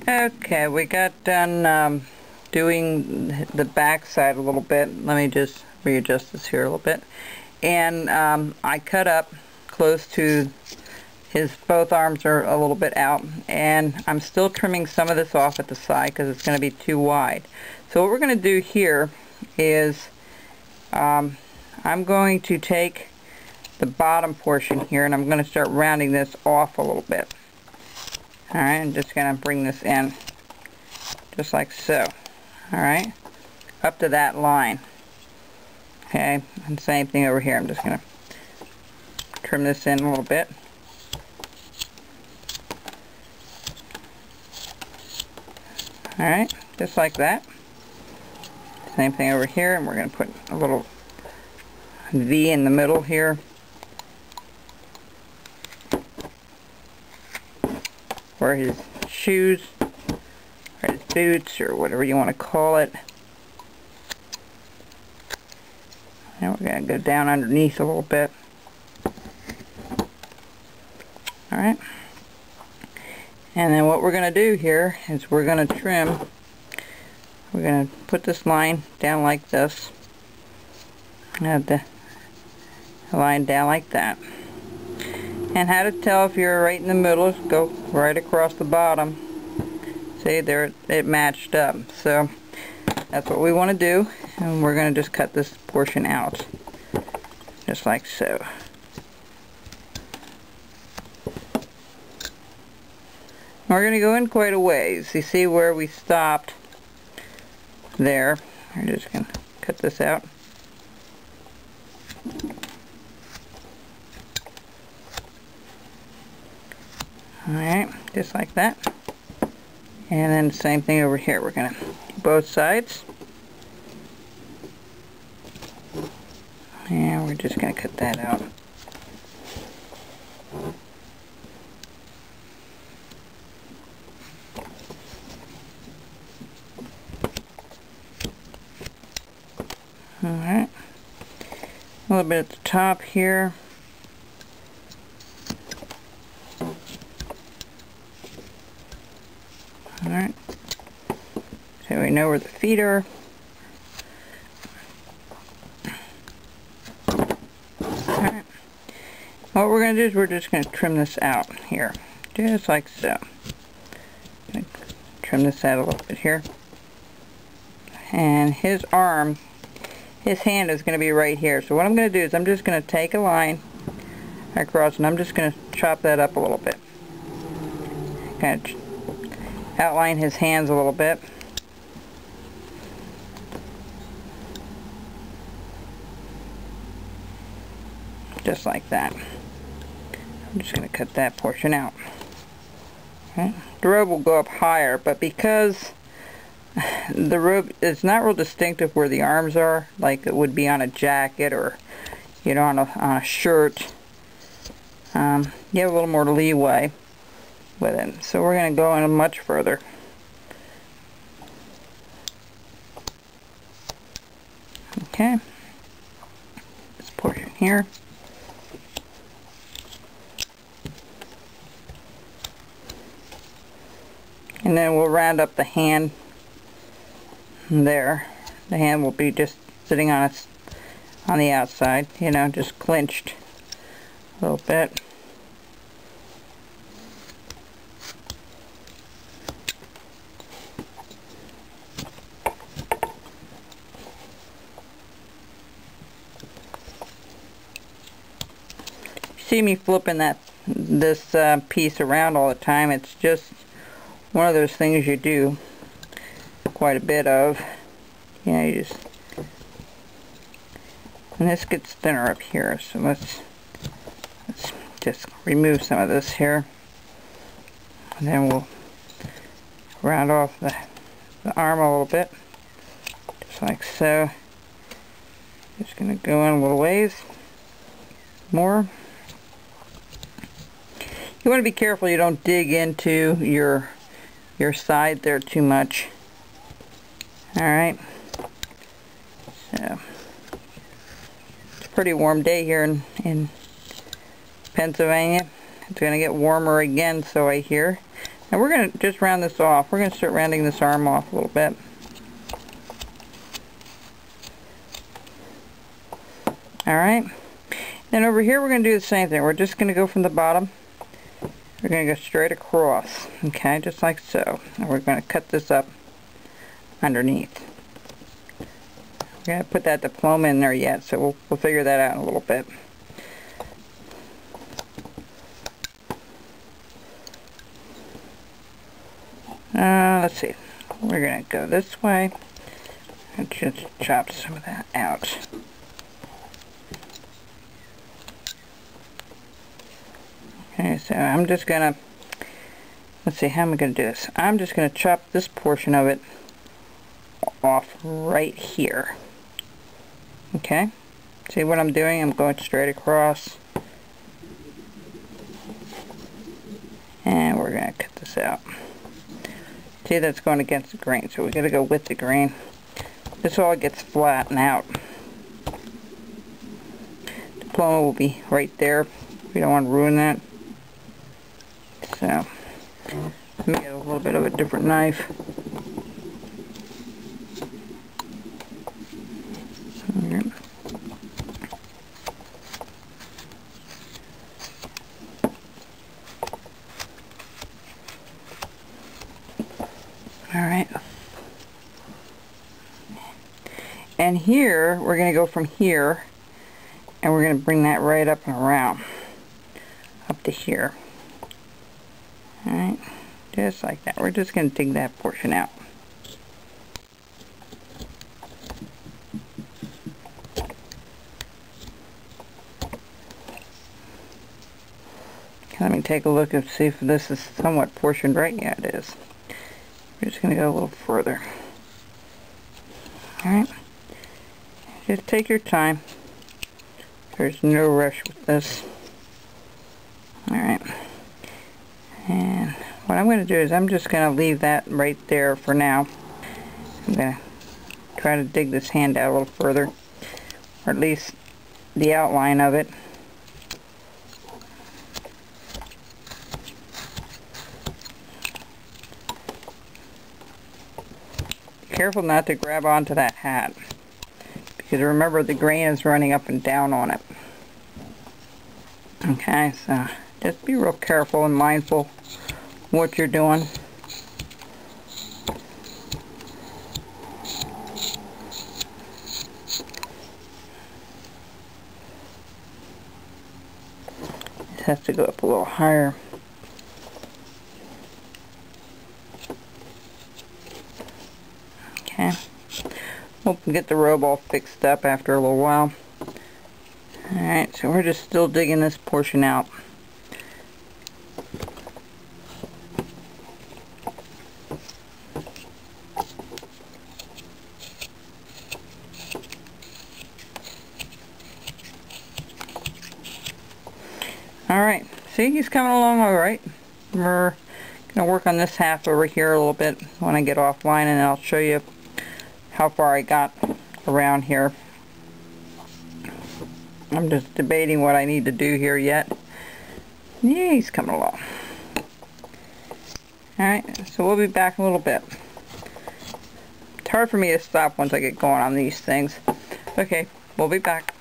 Okay, we got done doing the back side a little bit. Let me just readjust this here a little bit. And I cut up close to both arms are a little bit out, and I'm still trimming some of this off at the side because it's going to be too wide. So what we're going to do here is I'm going to take the bottom portion here and I'm going to start rounding this off a little bit. Alright, I'm just going to bring this in just like so. Alright, up to that line. Okay, and same thing over here. I'm just going to trim this in a little bit. Alright, just like that. Same thing over here, and we're going to put a little V in the middle here. Or his shoes, or his boots, or whatever you want to call it. Now we're going to go down underneath a little bit. Alright. And then what we're going to do here is we're going to trim. We're going to put this line down like this. Have the line down like that. And how to tell if you're right in the middle is go right across the bottom. See, there it matched up. So that's what we want to do, and we're going to just cut this portion out just like so. We're going to go in quite a ways. You see where we stopped there. We're just going to cut this out. Alright, just like that. And then same thing over here. We're going to do both sides. And we're just going to cut that out. Alright. A little bit at the top here. Alright, so we know where the feet are. Alright, what we're going to do is we're just going to trim this out here, just like so. Trim this out a little bit here. And his arm, his hand is going to be right here. So what I'm going to do is I'm just going to take a line across and I'm just going to chop that up a little bit. Kind of outline his hands a little bit. Just like that. I'm just going to cut that portion out. Okay. The robe will go up higher, but because the robe is not real distinctive where the arms are, like it would be on a jacket or, you know, on a shirt, you have a little more leeway with it. So we're going to go in much further. Okay. This portion here. And then we'll round up the hand there. The hand will be just sitting on the outside, you know, just clinched a little bit. See me flipping this piece around all the time. It's just one of those things you do quite a bit of. You know, you just, and this gets thinner up here, so let's just remove some of this here, and then we'll round off the arm a little bit, just like so. Just going to go in a little ways more. You want to be careful you don't dig into your side there too much. Alright. So, it's a pretty warm day here in Pennsylvania. It's going to get warmer again, so I hear. And we're going to just round this off. We're going to start rounding this arm off a little bit. Alright. Then over here we're going to do the same thing. We're just going to go from the bottom. We're going to go straight across. Okay, just like so. And we're going to cut this up underneath. We're going to put that diploma in there yet, so we'll figure that out in a little bit. Let's see. We're going to go this way and just chop some of that out. Okay, so I'm just going to, let's see, how am I going to do this? I'm just going to chop this portion of it off right here. Okay, see what I'm doing? I'm going straight across. And we're going to cut this out. See, that's going against the grain, so we got to go with the grain. This all gets flattened out. Diploma will be right there. We don't want to ruin that. So, let me get a little bit of a different knife. Alright. And here, we're going to go from here, and we're going to bring that right up and around. Up to here. Alright. Just like that. We're just going to dig that portion out. Let me take a look and see if this is somewhat portioned right. Yeah, it is. We're just going to go a little further. Alright. Just take your time. There's no rush with this. Alright. And what I'm going to do is I'm just going to leave that right there for now. I'm going to try to dig this hand out a little further. Or at least the outline of it. Careful not to grab onto that hat, because remember the grain is running up and down on it. Okay, so just be real careful and mindful what you're doing. It has to go up a little higher. Okay, we'll get the robe all fixed up after a little while. Alright, so we're just still digging this portion out. Alright, see, he's coming along alright. We're going to work on this half over here a little bit when I get offline, and I'll show you how far I got around here. I'm just debating what I need to do here yet. Yeah, he's coming along. Alright, so we'll be back in a little bit. It's hard for me to stop once I get going on these things. Okay, we'll be back.